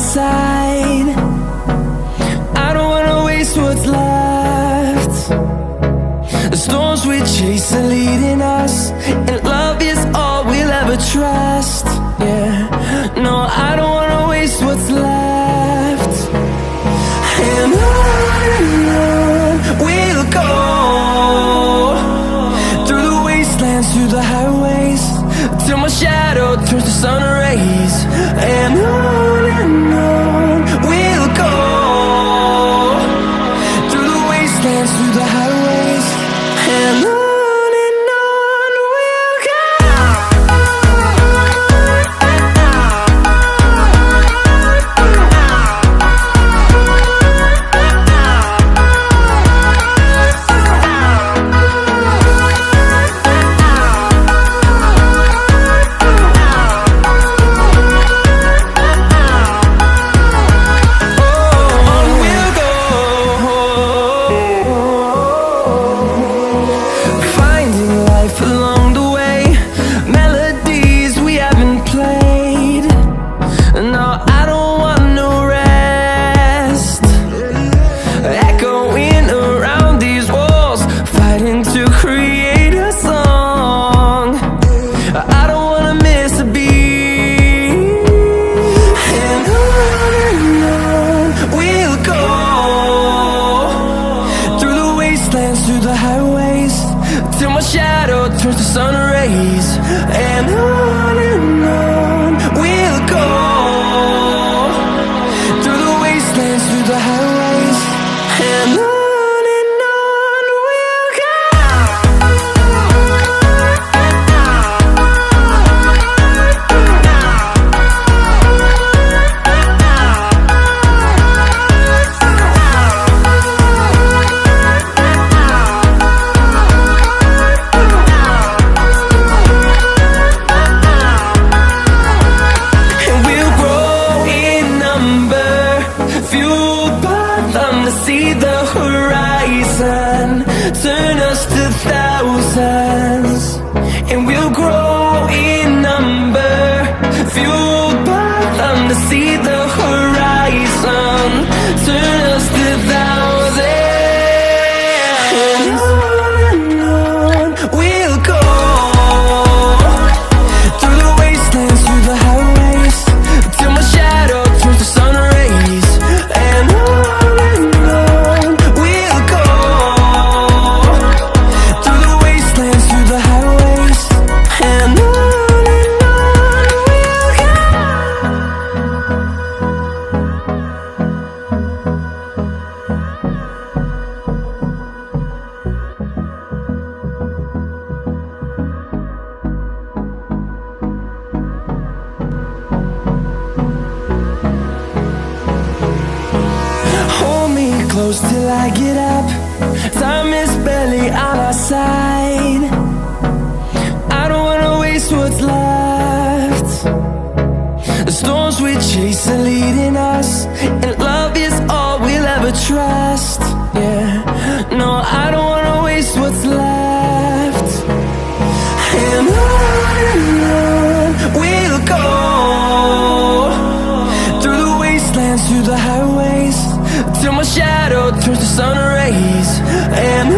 side. I don't wanna waste what's left. The storms we chase are leading us, and love is all we'll ever trust. Yeah, no, I don't wanna waste what's left. And on we'll go, through the wastelands, through the highways, till my shadow turns to sun rays. And on we'll go, through the wastelands, through the highways, and on we'll go. Through the highways, till my shadow turns to sun rays. And on we'll go, through the wastelands, through the highways, and on we'll go. See the horizon, turn us to thousands, and we'll grow in number, fueled by them. To see the horizon, turn us to thousands, and on we'll go, through the wastelands, through the highways, till my shadow turns to sun rays. And close till I get up, time is barely on our side. I don't wanna waste what's left. The storms we chase are leading us, and love is all we'll ever trust. Yeah, no, I don't wanna waste what's left. And on we'll go, through the wastelands, through the highways, till my shadow turns to sun rays. And